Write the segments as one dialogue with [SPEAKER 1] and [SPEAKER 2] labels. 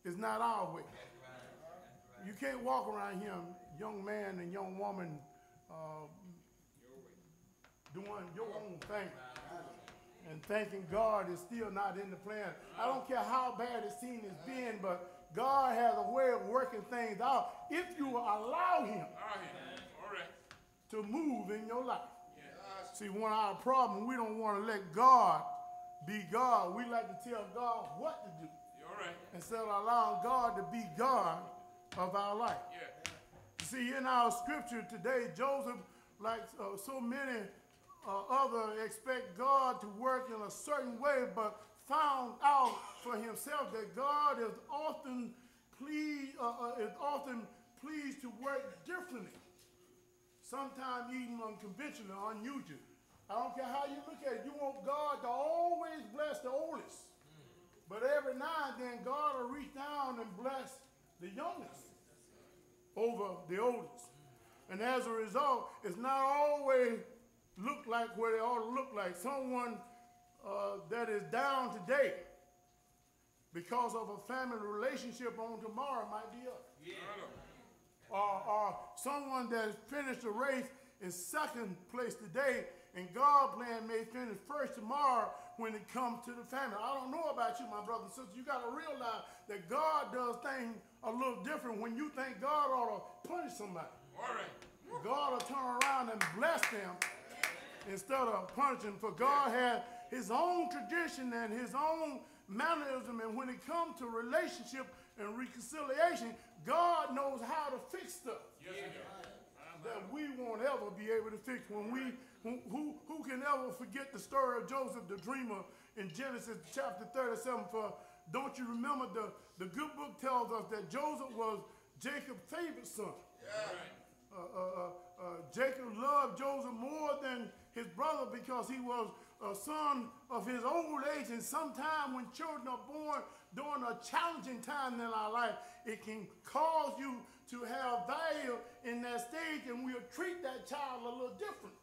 [SPEAKER 1] is not our way. You can't walk around here, young man and young woman, doing your own thing and thinking God is still not in the plan. I don't care how bad the scene has been, but God has a way of working things out if you allow him to move in your life. See, one of our problems, we don't want to let God be God. We like to tell God what to do instead of allowing God to be God of our life. See, in our scripture today, Joseph, like so many others, expect God to work in a certain way, but found out for himself that God is often pleased to work differently. Sometimes even unconventional, unusual. I don't care how you look at it. You want God to always bless the oldest. But every now and then, God will reach down and bless the youngest over the oldest. And as a result, it's not always look like what it ought to look like. Someone that is down today because of a family relationship on tomorrow might be up. Or someone that has finished the race in second place today, and God's plan may finish first tomorrow when it comes to the family. I don't know about you, my brothers and sisters. You got to realize that God does things a little different when you think God ought to punish somebody. God will turn around and bless them instead of punishing. For God has his own tradition and his own mannerism, and when it comes to relationship and reconciliation, God knows how to fix stuff that we won't ever be able to fix. Who can ever forget the story of Joseph the dreamer in Genesis chapter 37? For don't you remember the good book tells us that Joseph was Jacob's favorite son. Jacob loved Joseph more than his brother because he was a son of his old age. And sometimes when children are born during a challenging time in our life, it can cause you to have value in that stage, and we'll treat that child a little different.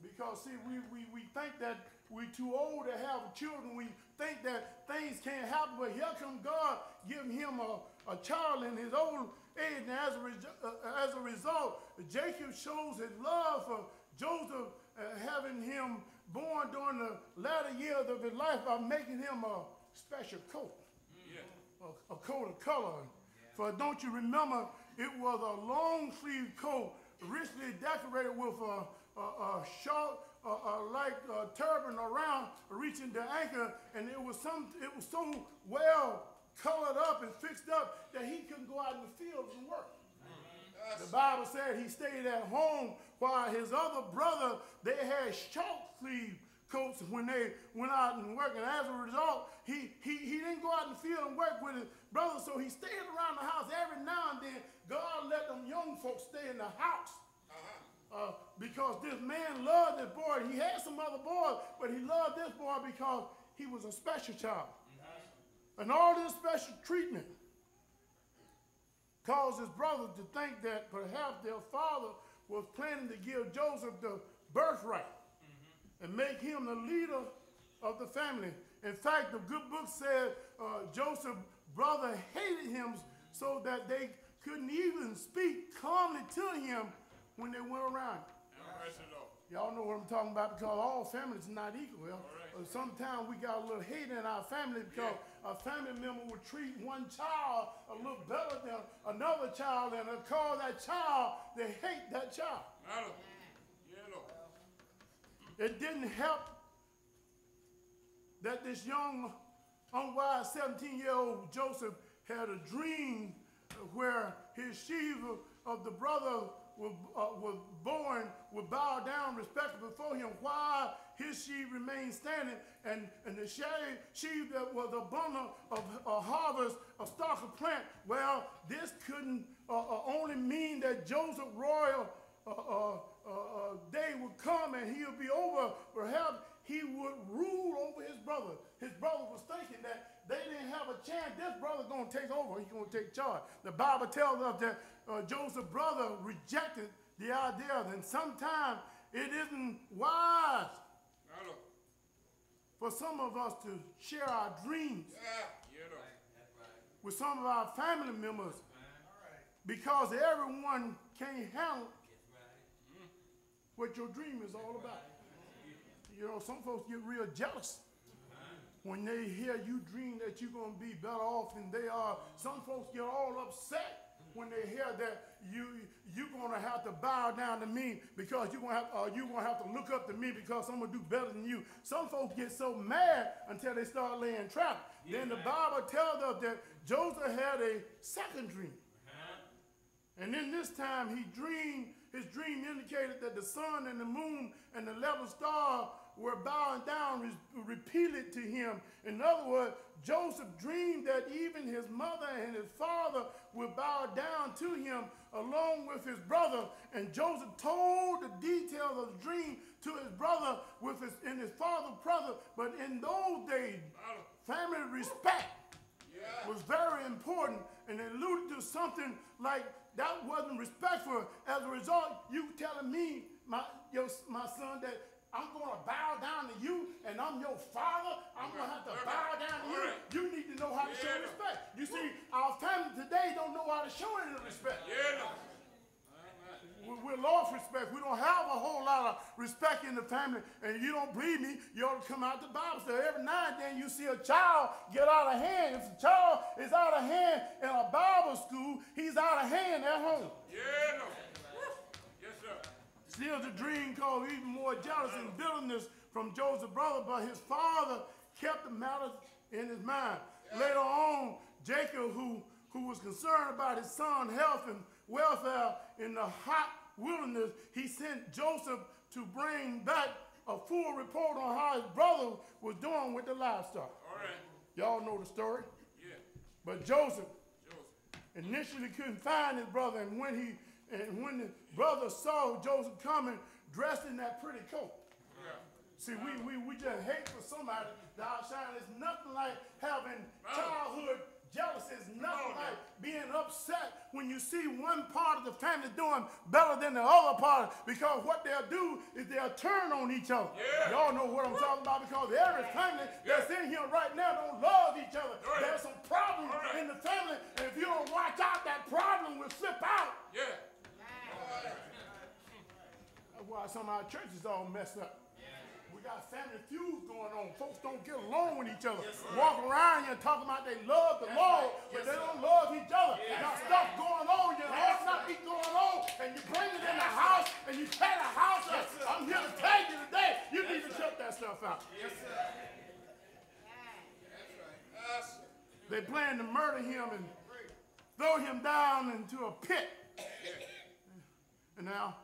[SPEAKER 1] Because, see, we think that we're too old to have children. We think that things can't happen, but here comes God giving him a child in his old age. And as a result, Jacob shows his love for Joseph, having him born during the latter years of his life by making him a special coat, a coat of color. For don't you remember, it was a long sleeve coat, richly decorated with a short, turban around reaching the ankle, and it was so well colored up and fixed up that he couldn't go out in the fields and work. The Bible said he stayed at home while his other brother, they had short sleeve coats when they went out and worked. And as a result, he didn't go out in the field and work with his brother, so he stayed around the house. Every now and then, God let them young folks stay in the house. Because this man loved this boy. He had some other boys, but he loved this boy because he was a special child. And all this special treatment caused his brothers to think that perhaps their father was planning to give Joseph the birthright and make him the leader of the family. In fact, the good book said Joseph's brother hated him so that they couldn't even speak calmly to him when they went around. Y'all know what I'm talking about, because all families are not equal. Sometimes we got a little hate in our family because a family member would treat one child a little better than another child, and they'll call that child, they hate that child. It didn't help that this young, unwise 17-year-old Joseph had a dream where his sheaf of the brother was born, would bow down respectfully before him while his sheaf remained standing, and the sheaf that was a bundle of a harvest, a stalk of plant. Well, this couldn't only mean that Joseph's royal day would come and he would be over. Perhaps he would rule over his brother. His brother was thinking that they didn't have a chance. This brother's going to take over. He's going to take charge. The Bible tells us that Joseph's brother rejected the idea. And sometimes it isn't wise for some of us to share our dreams with some of our family members because everyone can't handle what your dream is all about. You know, some folks get real jealous when they hear you dream that you're going to be better off than they are. Some folks get all upset when they hear that you're going to have to bow down to me because you're going to have to look up to me because I'm going to do better than you. Some folks get so mad until they start laying traps. Then the Bible tells us that Joseph had a second dream. And then this time his dream indicated that the sun and the moon and the 11 stars were bowing down repeated to him. In other words, Joseph dreamed that even his mother and his father would bow down to him along with his brother. And Joseph told the details of the dream to his brother and his father's brother. But in those days, family respect was very important, and it alluded to something like that wasn't respectful. As a result, you telling me, my son, that I'm going to bow down to you, and I'm your father. I'm going to have to bow down to you. You need to know how to show respect. You see, our family today don't know how to show any respect. We're lost respect. We don't have a whole lot of respect in the family. And you don't believe me, you ought to come out the Bible. So every now and then you see a child get out of hand. If the child is out of hand in a Bible school, he's out of hand at home. Still, the dream caused even more jealousy and bitterness from Joseph's brother, but his father kept the matter in his mind. Later on, Jacob, who was concerned about his son's health and welfare in the hot wilderness, he sent Joseph to bring back a full report on how his brother was doing with the livestock. Y'all know the story. But Joseph initially couldn't find his brother, and when the brother saw Joseph coming dressed in that pretty coat. See, we just hate for somebody to outshine. It's nothing like having childhood jealousy. It's nothing like being upset when you see one part of the family doing better than the other part, because what they'll do is they'll turn on each other. Y'all know what I'm talking about, because every family that's in here right now don't love each other. There's some problems in the family, and if you don't watch out, that problem will slip out. That's why some of our churches all messed up. We got family feuds going on. Folks don't get along with each other. Walk around here talking about they love the Lord, but they don't love each other. Got stuff going on. You know, stuff be going on, and you bring it in the house, and you tear the house up. I'm here to tell you today, you need to cut that stuff out. They plan to murder him and throw him down into a pit. And now,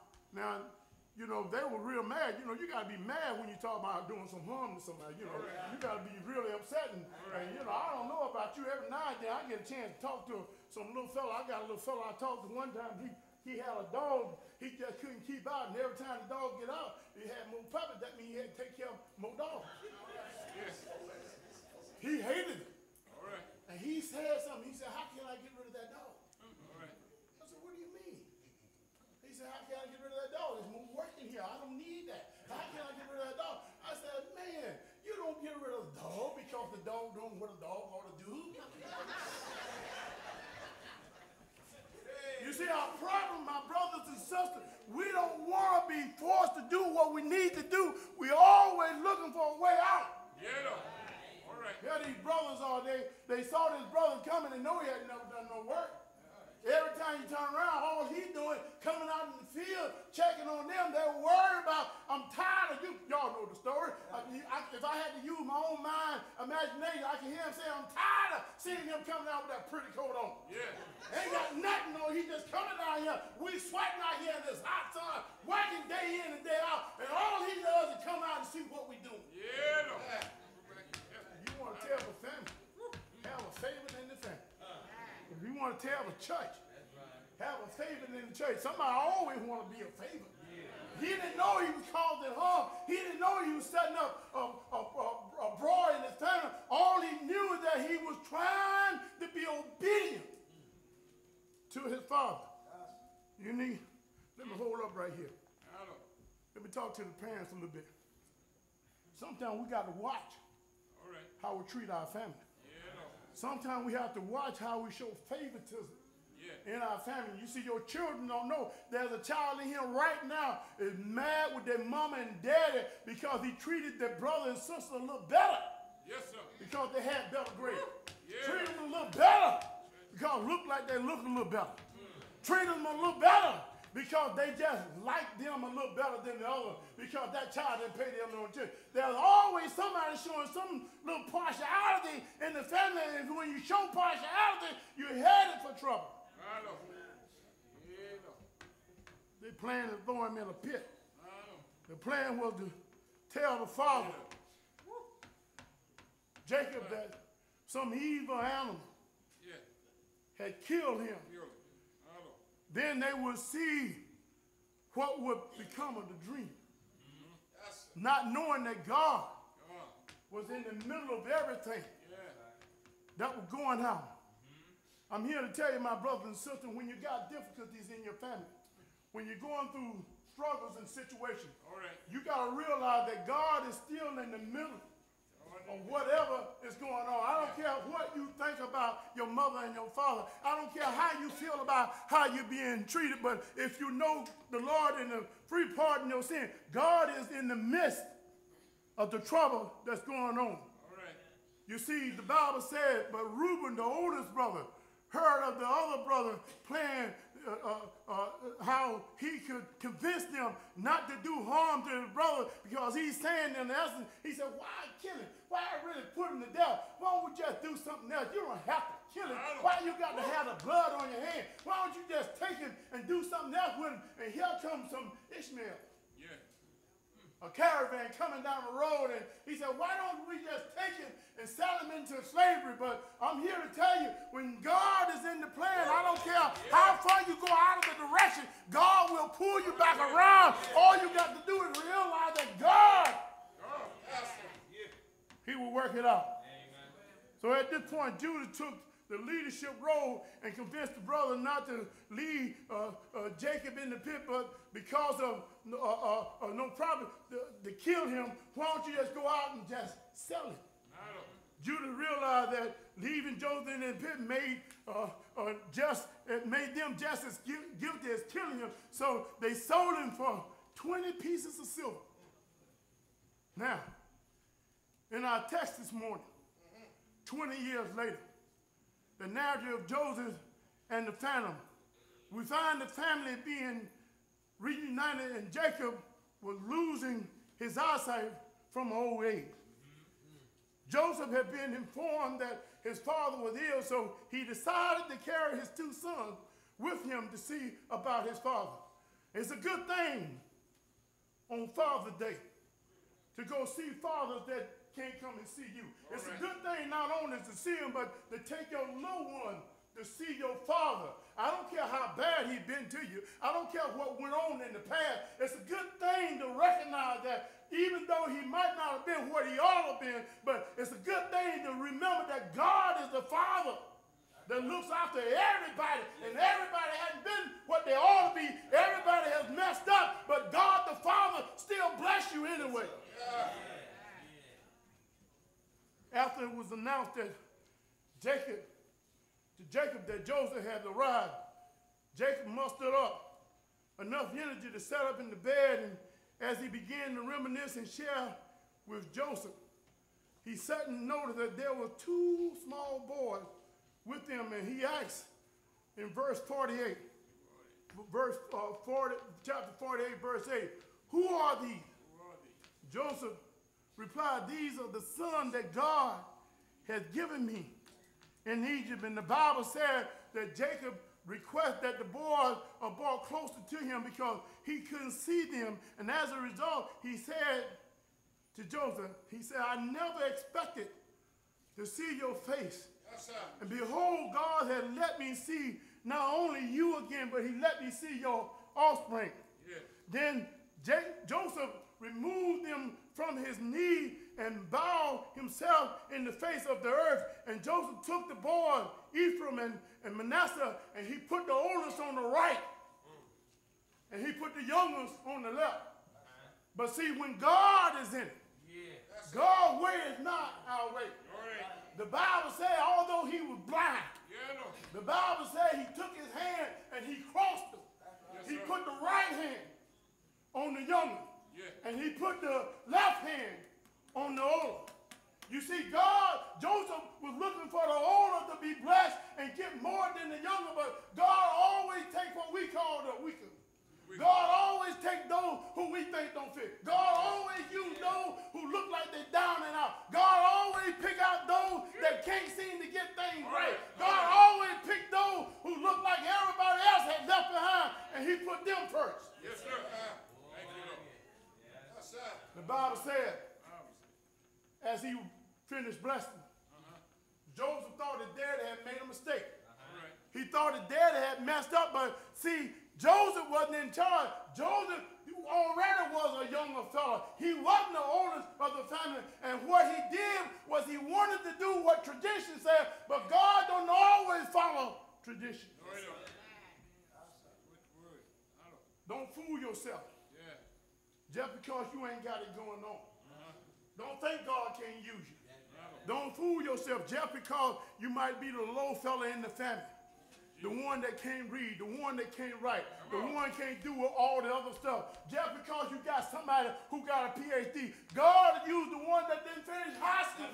[SPEAKER 1] you know, they were real mad. You know, you got to be mad when you talk about doing some harm to somebody. You know, you got to be really upset. And, you know, I don't know about you. Every now and then I get a chance to talk to some little fella. I got a little fella I talked to one time. He had a dog. He just couldn't keep out. And every time the dog get out, he had more puppies. That means he had to take care of more dogs. He hated it. And he said something. He said, how can I get rid of that dog? I said, what do you mean? He said, how can I get rid of that dog? There's more work in here. I don't need that. How can I get rid of that dog? I said, man, you don't get rid of the dog because the dog doing what a dog ought to do. You see, our problem, my brothers and sisters, we don't want to be forced to do what we need to do. We're always looking for a way out. Here these brothers are, they saw this brother coming and know he had never done no work. Every time you turn around, all he's doing, coming out in the field, checking on them, they're worried about, I'm tired of you. Y'all know the story. If I had to use my own mind, imagination, I can hear him say, I'm tired of seeing him coming out with that pretty coat on. Ain't got nothing on, he just coming down here. We sweating out here in this hot sun, working day in and day out, and all he does is come out and see what we doing. You want to tell the family, have a favorite in the family. If you want to tell the church, have a favorite in the church. Somebody always want to be a favorite. He didn't know he was causing harm. He didn't know he was setting up a broad in his family. All he knew is that he was trying to be obedient to his father. Let me hold up right here. Let me talk to the parents a little bit. Sometimes we got to watch how we treat our family. Sometimes we have to watch how we show favoritism in our family. You see, your children don't know. There's a child in here right now is mad with their mama and daddy because he treated their brother and sister a little better.
[SPEAKER 2] Yes, sir.
[SPEAKER 1] Because they had better grades.
[SPEAKER 2] Yeah.
[SPEAKER 1] Treat them a little better because look like they look a little better. Treat them a little better because they just like them a little better than the other because that child didn't pay them no attention. There's always somebody showing some little partiality in the family, and when you show partiality, you're headed for trouble.
[SPEAKER 2] I know. Yeah, no.
[SPEAKER 1] They planned to throw him in a pit.
[SPEAKER 2] I know.
[SPEAKER 1] The plan was to tell the father, Jacob, that some evil animal had killed him. Then they would see what would become of the dream. Not knowing that God was in the middle of everything that was going on. I'm here to tell you, my brothers and sisters, when you got difficulties in your family, when you're going through struggles and situations, you got to realize that God is still in the middle of whatever is going on. I don't care what you think about your mother and your father. I don't care how you feel about how you're being treated, but if you know the Lord and the free pardon your sin, God is in the midst of the trouble that's going on. You see, the Bible said, but Reuben, the oldest brother, heard of the other brother playing how he could convince them not to do harm to his brother because he's saying in essence, he said, why kill him? Why really put him to death? Why don't we just do something else? You don't have to kill him. Why you got to have the blood on your hand? Why don't you just take him and do something else with him? And here comes some Ishmael. A caravan coming down the road, and he said, why don't we just take him and sell him into slavery? But I'm here to tell you, when God is in the plan, I don't care how far you go out of the direction, God will pull you back around. All you got to do is realize that God, he will work it out. So at this point, Judah took the leadership role and convinced the brother not to leave Jacob in the pit, but because of no problem to kill him, why don't you just go out and just sell him? Judah realized that leaving Joseph in the pit made them just as guilty as killing him, so they sold him for 20 pieces of silver. Now, in our text this morning, 20 years later, the narrative of Joseph and the family, we find the family being reunited, and Jacob was losing his eyesight from old age. Joseph had been informed that his father was ill, so he decided to carry his two sons with him to see about his father. It's a good thing on Father's Day to go see fathers that can't come and see you. It's a good thing not only to see him, but to take your little one to see your father. I don't care how bad he's been to you. I don't care what went on in the past. It's a good thing to recognize that even though he might not have been what he ought to have been, but it's a good thing to remember that God is the Father that looks after everybody, and everybody hasn't been what they ought to be. Everybody has messed up, but God the Father still bless you anyway. After it was announced that Jacob that Joseph had arrived, Jacob mustered up enough energy to sit up in the bed, and as he began to reminisce and share with Joseph, he sat and noticed that there were two small boys with him, and he asked in verse 48, chapter 48, verse 8, who are these? Joseph replied, these are the sons that God has given me in Egypt. And the Bible said that Jacob requested that the boys are brought closer to him because he couldn't see them. And as a result, he said to Joseph, he said, I never expected to see your face.
[SPEAKER 2] Yes, sir.
[SPEAKER 1] And behold, God had let me see not only you again, but he let me see your offspring.
[SPEAKER 2] Yeah.
[SPEAKER 1] Then Joseph removed them from his knee and bowed himself in the face of the earth. And Joseph took the boys, Ephraim and Manasseh, and he put the oldest on the right. And he put the youngest on the left. But see, when God is in it, God's way is not our way. The Bible says, although he was blind,
[SPEAKER 2] Yeah, Lord.
[SPEAKER 1] the Bible says he took his hand and he crossed them.
[SPEAKER 2] Yes,
[SPEAKER 1] He
[SPEAKER 2] sir.
[SPEAKER 1] put the right hand on the younger,
[SPEAKER 2] Yeah.
[SPEAKER 1] and he put the left hand on the older. You see, Joseph was looking for the older to be blessed and get more than the younger, but God always takes what we call the weaker. God always takes those who we think don't fit. God always uses those who look like they're down and out. God always pick out those that can't seem to get things right. God always pick those who look like everybody else had left behind, and he put them first.
[SPEAKER 2] Yes, sir. Thank you, Lord. Yes, sir.
[SPEAKER 1] The Bible said, as he finished blessing, Joseph thought his daddy had made a mistake.
[SPEAKER 2] Right.
[SPEAKER 1] He thought his daddy had messed up, but see, Joseph wasn't in charge. Joseph already was a younger fellow. He wasn't the oldest of the family. And what he did was he wanted to do what tradition said, but God don't always follow tradition.
[SPEAKER 2] No, he don't.
[SPEAKER 1] Don't fool yourself
[SPEAKER 2] Yeah.
[SPEAKER 1] just because you ain't got it going on. Don't think God can't use you. Don't fool yourself just because you might be the low fella in the family. The one that can't read, the one that can't write, the one can't do all the other stuff. Just because you got somebody who got a PhD, God used the one that didn't finish high school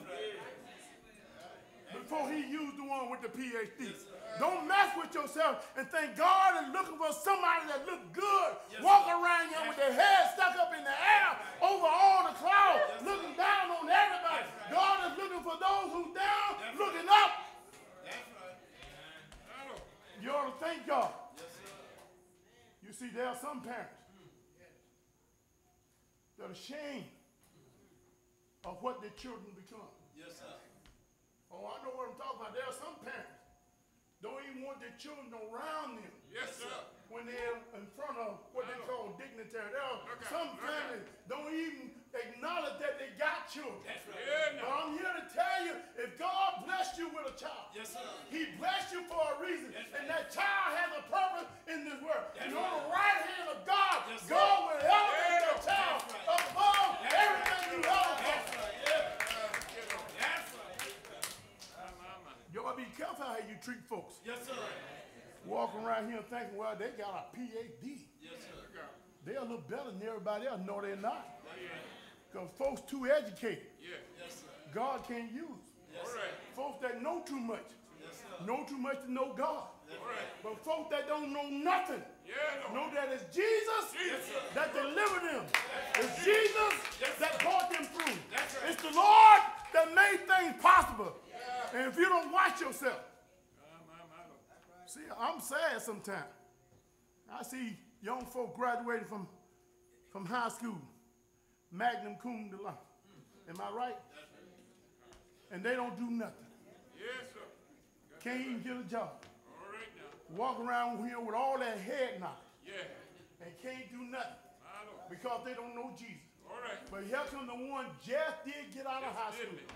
[SPEAKER 1] before he used the one with the PhD. Don't mess with yourself and think God is looking for somebody that look good, walk around here with their head stuck up in the air over all the clouds, looking down on everybody. God is looking for those who down, looking up. You ought to thank God. You see, there are some parents that are ashamed of what their children become.
[SPEAKER 3] Yes, sir.
[SPEAKER 1] Oh, I know what I'm talking about. There are some parents don't even want their children around them
[SPEAKER 2] Yes, sir.
[SPEAKER 1] when they're in front of what they call dignitary. There are some families don't even acknowledge that they got children.
[SPEAKER 3] That's right.
[SPEAKER 2] Yeah,
[SPEAKER 1] But
[SPEAKER 2] no.
[SPEAKER 1] I'm here to tell you, if God blessed you with a child,
[SPEAKER 3] Yes, sir.
[SPEAKER 1] he blessed you for a reason.
[SPEAKER 3] That's
[SPEAKER 1] And
[SPEAKER 3] right.
[SPEAKER 1] that child has a purpose in this world.
[SPEAKER 3] That's
[SPEAKER 1] And on
[SPEAKER 3] right.
[SPEAKER 1] the right hand of God,
[SPEAKER 3] Yes, sir.
[SPEAKER 1] God will elevate
[SPEAKER 2] Yeah,
[SPEAKER 1] that
[SPEAKER 2] no.
[SPEAKER 1] child
[SPEAKER 3] That's right.
[SPEAKER 1] above
[SPEAKER 3] That's
[SPEAKER 1] everything you ever
[SPEAKER 3] That's
[SPEAKER 1] thought.
[SPEAKER 3] right. Yeah. That's right.
[SPEAKER 1] You ought to be careful how you treat folks.
[SPEAKER 3] Yes, sir.
[SPEAKER 1] Walking around here thinking, well, they got a PhD.
[SPEAKER 3] Yes, sir.
[SPEAKER 1] They're a little better than everybody else. No, they're not. Because folks too educated.
[SPEAKER 2] Yeah.
[SPEAKER 3] Yes, sir.
[SPEAKER 1] God can't use.
[SPEAKER 3] Yes,
[SPEAKER 2] All
[SPEAKER 3] sir.
[SPEAKER 2] right.
[SPEAKER 1] Folks that know too much.
[SPEAKER 3] Yes, sir.
[SPEAKER 1] Know too much to know God.
[SPEAKER 2] All right.
[SPEAKER 1] But folks that don't know nothing
[SPEAKER 2] Yeah, no.
[SPEAKER 1] know that it's Jesus
[SPEAKER 2] Jesus.
[SPEAKER 1] that delivered them. It's Jesus that brought them through.
[SPEAKER 3] That's right.
[SPEAKER 1] It's the Lord that made things possible. And if you don't watch yourself, see, I'm sad sometimes. I see young folk graduating from high school, magna cum laude. Am I right? And they don't do nothing.
[SPEAKER 2] Yes, sir.
[SPEAKER 1] Can't even get a job.
[SPEAKER 2] All right now.
[SPEAKER 1] Walk around here with all that head knowledge
[SPEAKER 2] Yeah.
[SPEAKER 1] and can't do nothing
[SPEAKER 2] I know.
[SPEAKER 1] because they don't know Jesus.
[SPEAKER 2] All right.
[SPEAKER 1] But here comes the one just did get out of high school.
[SPEAKER 2] Didn't it?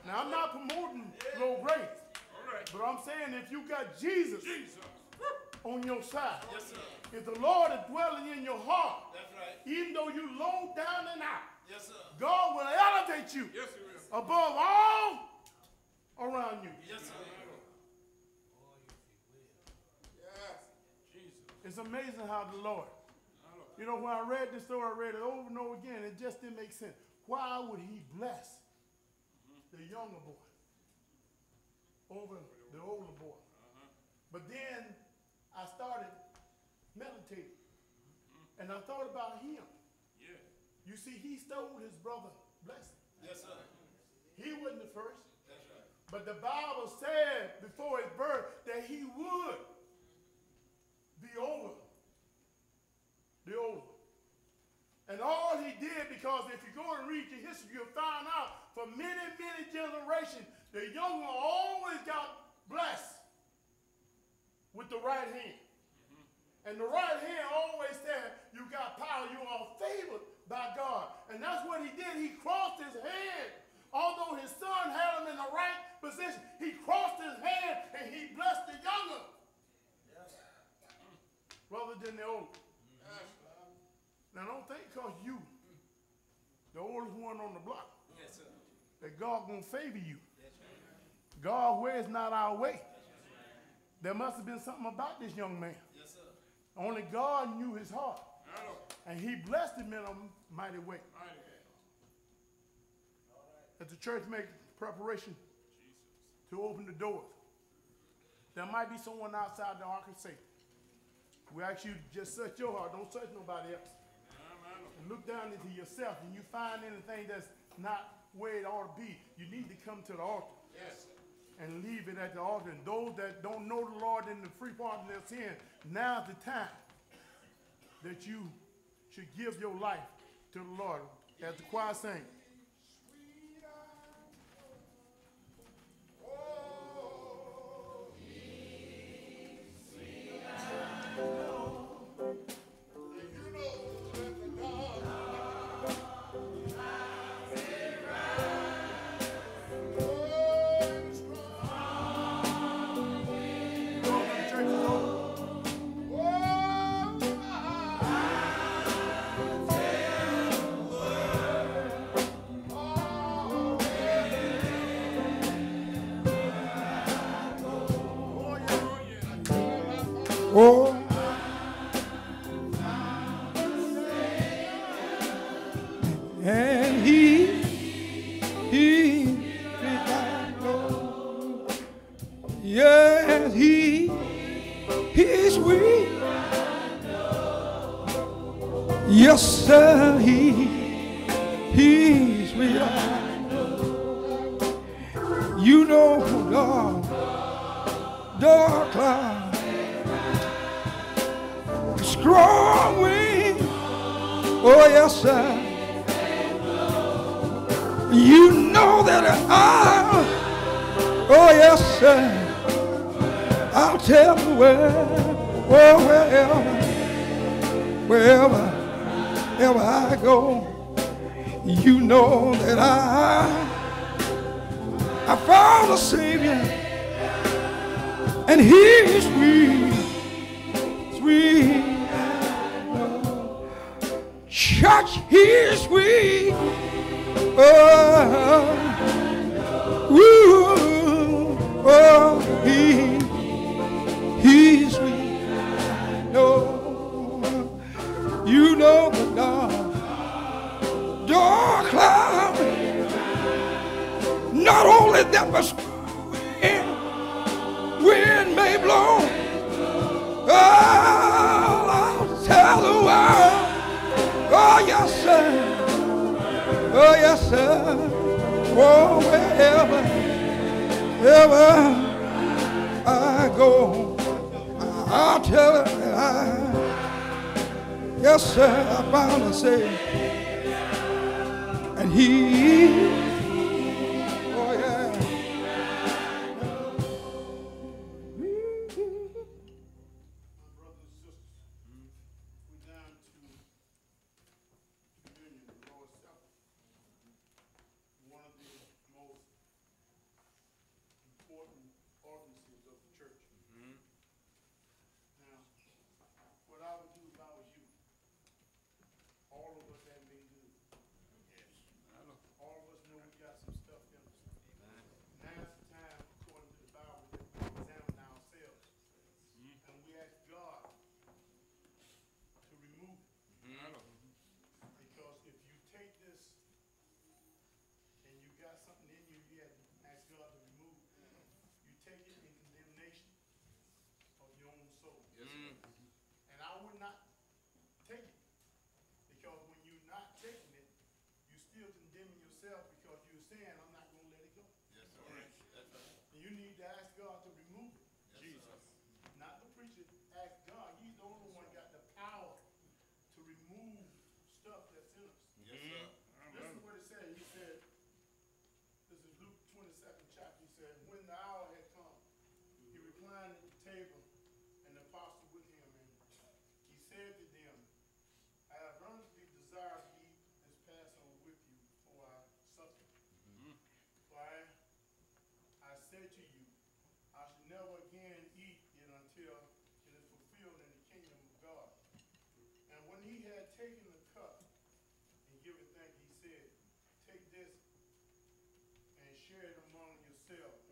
[SPEAKER 1] Now, I'm not promoting low grades,
[SPEAKER 2] All right.
[SPEAKER 1] but I'm saying if you got Jesus
[SPEAKER 2] Jesus.
[SPEAKER 1] on your side,
[SPEAKER 3] Yes, sir.
[SPEAKER 1] if the Lord is dwelling in your heart,
[SPEAKER 3] That's right.
[SPEAKER 1] even though you low down and out,
[SPEAKER 3] Yes, sir.
[SPEAKER 1] God will elevate you
[SPEAKER 2] Yes, he will.
[SPEAKER 1] above all around you.
[SPEAKER 3] Yes, sir.
[SPEAKER 2] Yes. Jesus.
[SPEAKER 1] It's amazing how the Lord,
[SPEAKER 2] I know.
[SPEAKER 1] you know, when I read this story, I read it over and over again, it just didn't make sense. Why would he bless the younger boy over the older boy? But then I started meditating, and I thought about him.
[SPEAKER 2] Yeah.
[SPEAKER 1] You see, he stole his brother's blessing.
[SPEAKER 3] Yes, sir.
[SPEAKER 1] He wasn't the first.
[SPEAKER 3] That's right.
[SPEAKER 1] But the Bible said before his birth that he would be over the older. And all he did, because if you go and read your history, you'll find out for many, many generations, the younger always got blessed with the right hand. And the right hand always said, you got power, you are favored by God. And that's what he did. He crossed his hand. Although his son had him in the right position, he crossed his hand and he blessed the younger rather than the older. Now don't think because you, the oldest one on the block,
[SPEAKER 3] Yes, sir.
[SPEAKER 1] that God gonna favor you.
[SPEAKER 3] That's right.
[SPEAKER 1] God's way is not our way. There must have been something about this young man.
[SPEAKER 3] Yes, sir.
[SPEAKER 1] Only God knew his heart.
[SPEAKER 2] My Lord.
[SPEAKER 1] And he blessed him in a mighty way.
[SPEAKER 2] Mighty man.
[SPEAKER 1] As the church makes preparation
[SPEAKER 2] Jesus.
[SPEAKER 1] to open the doors, there might be someone outside the ark of safety. We ask you to just search your heart. Don't search nobody else.
[SPEAKER 2] My Lord.
[SPEAKER 1] And look down into yourself, and you find anything that's not where it ought to be, you need to come to the altar.
[SPEAKER 2] Yes, sir.
[SPEAKER 1] And leave it at the altar. And those that don't know the Lord in the free pardon of their sin, now's the time that you should give your life to the Lord. As the choir sings.
[SPEAKER 4] Oh, and he did not know. Yes, he's sweet. Yes, sir, he's sweet. You know, dark cloud. Strong wind, oh yes sir. You know that oh yes sir. I'll tell you wherever I go. You know that I found a Savior, and He's sweet. Church, he's sweet. He's sweet. No, you know the dark cloud. Not only that, but wind may blow. I'll tell the world. Oh yes sir, oh yes sir, oh wherever I go, I'll tell her that yes sir, I found a Savior, and He, oh yeah.
[SPEAKER 1] Share it among yourselves.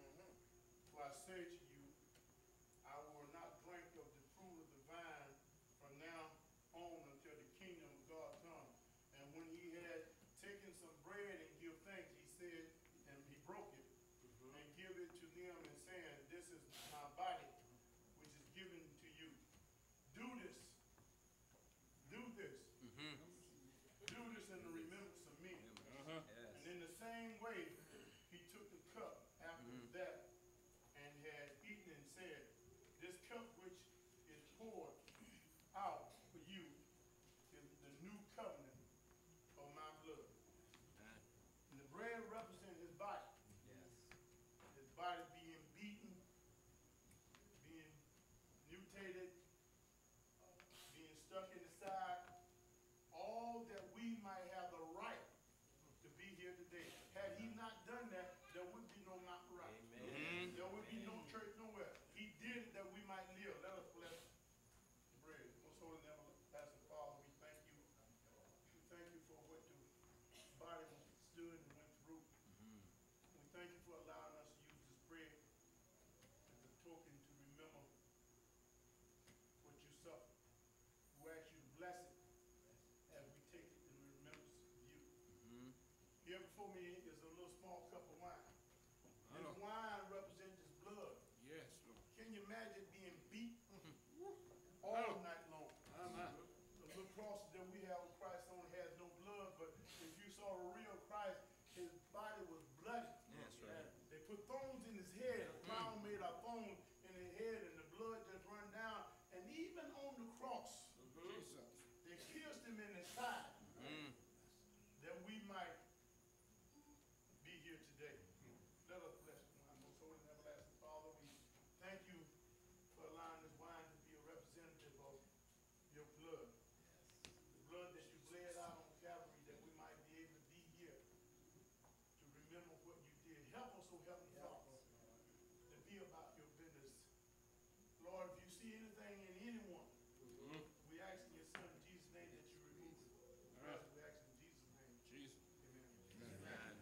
[SPEAKER 1] same way, he took the cup after that and had eaten and said, this cup which is poured out for you is the new covenant of my blood. And the bread represents his body. His body being beaten, being mutated, being stuck in the side, all that we might have the right to be here today. Had he not done that, there would be no Mount Moriah. There would be no church nowhere. He did it that we might live. Let us bless the bread. Most holy and everlasting Father, we thank you. We thank you for what the body stood and went through. We thank you for allowing us to use this bread as a token to remember what you suffered. We ask you to bless it as we take it in remembrance of you. Here before me is a little small cup of wine. This wine represents his blood.
[SPEAKER 3] Yes, Lord.
[SPEAKER 1] Can you imagine being beat all night long? The little cross that we have with Christ on has no blood, but if you saw a real Christ, his body was bloody.
[SPEAKER 3] That's right.
[SPEAKER 1] They put thorns in his head. A crown made a thorn in his head, and the blood just run down. And even on the cross, they pierced him in his side that we might be here today. Let us bless the wine. Most holy and everlasting Father, we thank you for allowing this wine to be a representative of your blood. The blood that you bled out on Calvary, that we might be able to be here to remember what you did. Help us, oh Heavenly Father, to be about your business. Lord, if you see anything in anyone, we ask in your Son, in Jesus' name, that you remove it. We ask in Jesus' name.
[SPEAKER 3] Jesus.
[SPEAKER 1] Amen.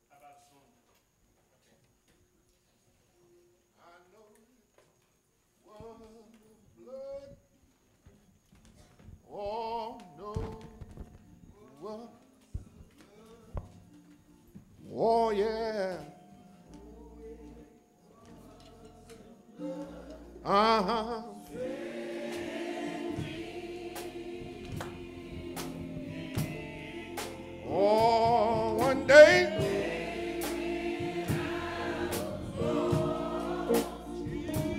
[SPEAKER 1] How about a song?
[SPEAKER 5] I know it was the blood. Oh, no, what? Oh, yeah. Uh-huh. Oh, one day.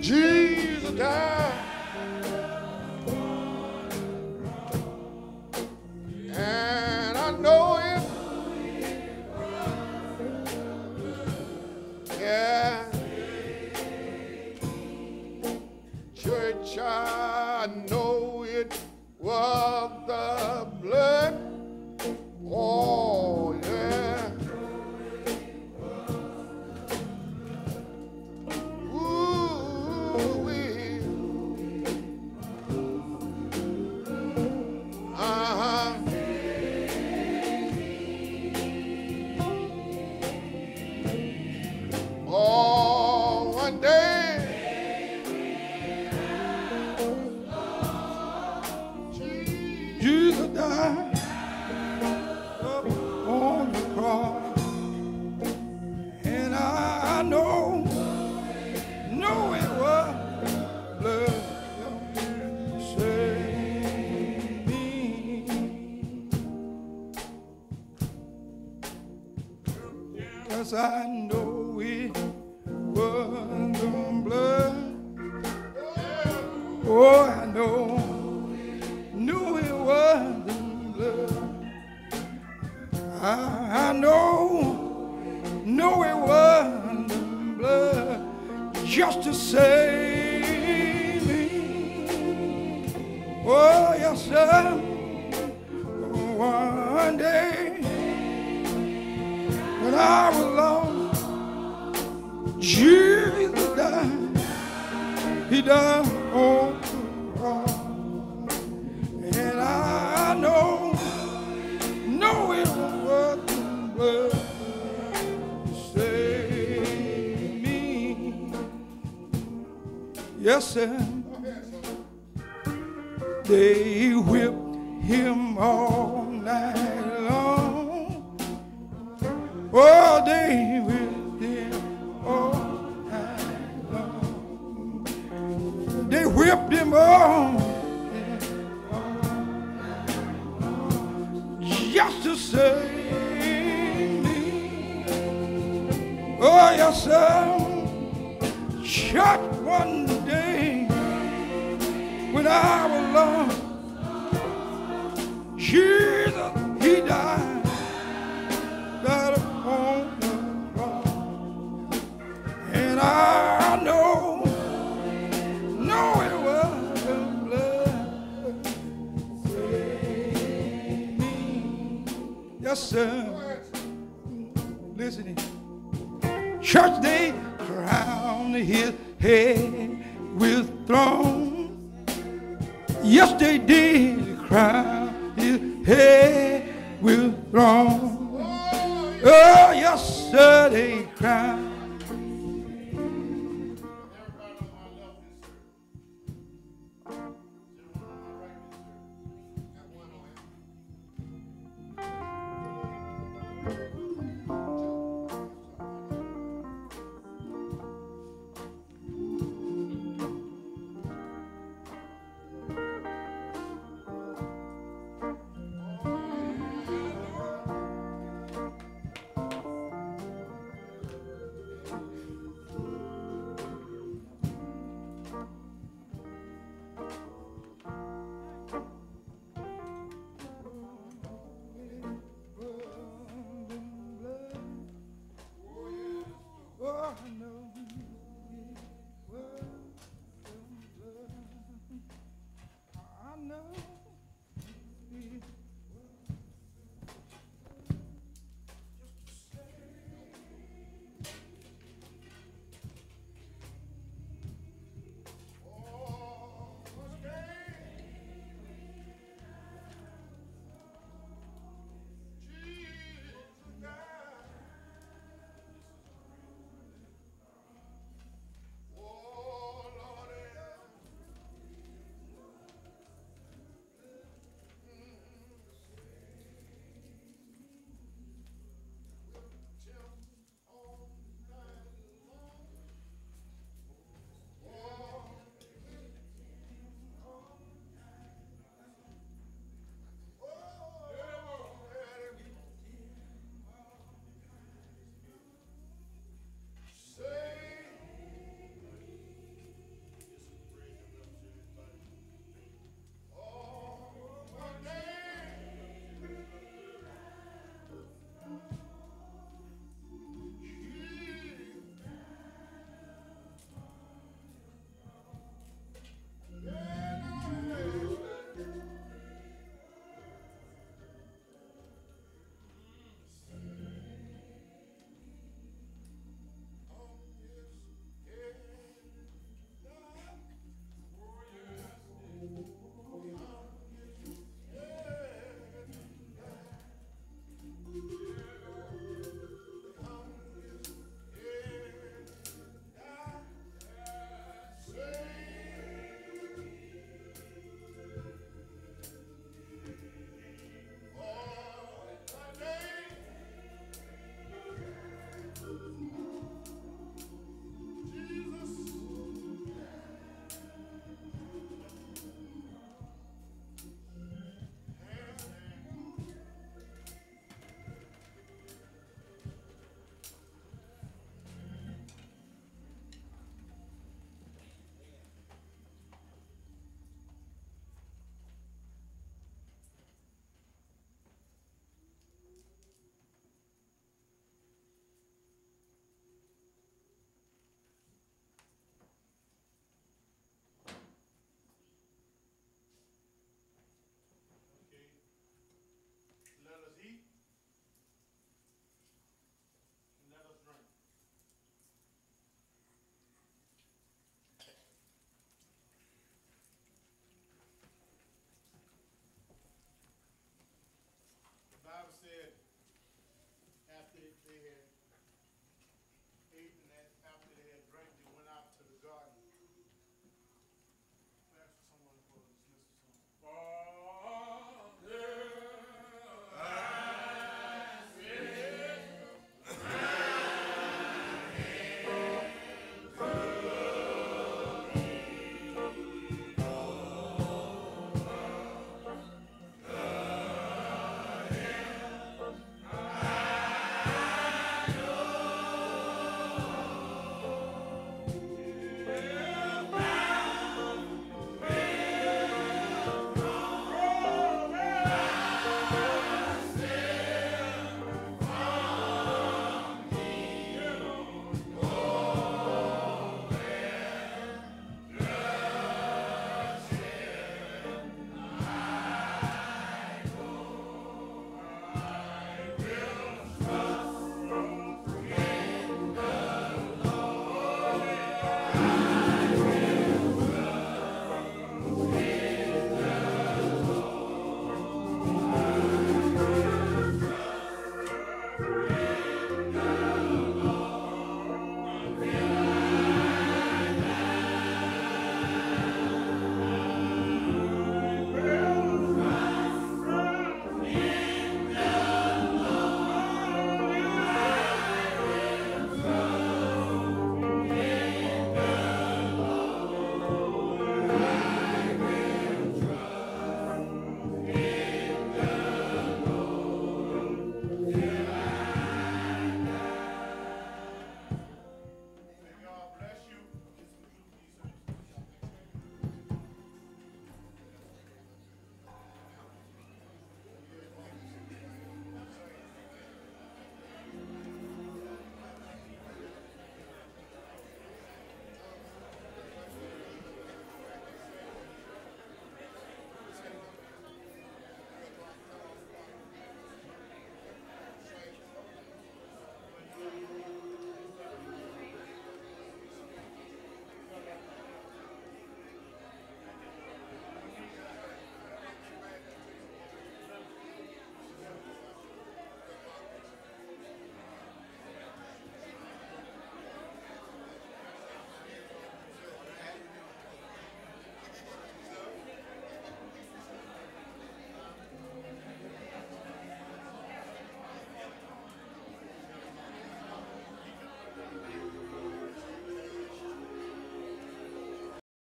[SPEAKER 5] Jesus died, and I know it. Yeah, church, I know it was the blood. Oh, yeah. Oh, one day, Jesus died up on the cross, and I know it was blood that saved me. Yes, I know it was the blood. Oh, I knew it was the blood. I know it was the blood just to save me. Oh, yes, sir. One day when I was lost, Jesus died. He died on the cross, and I know it Yes, sir. They whipped him all night long. Oh, they whipped him all night long. They whipped him all just to save me. Oh, yes, sir. Shot one day when I was lost. Jesus, he died on the cross. And I know it was the blood saved me. Yes, sir. Listen, church, they crowned his head with thorns. Yes, they did crown his head with thorns. Oh, yes, sir, they crowned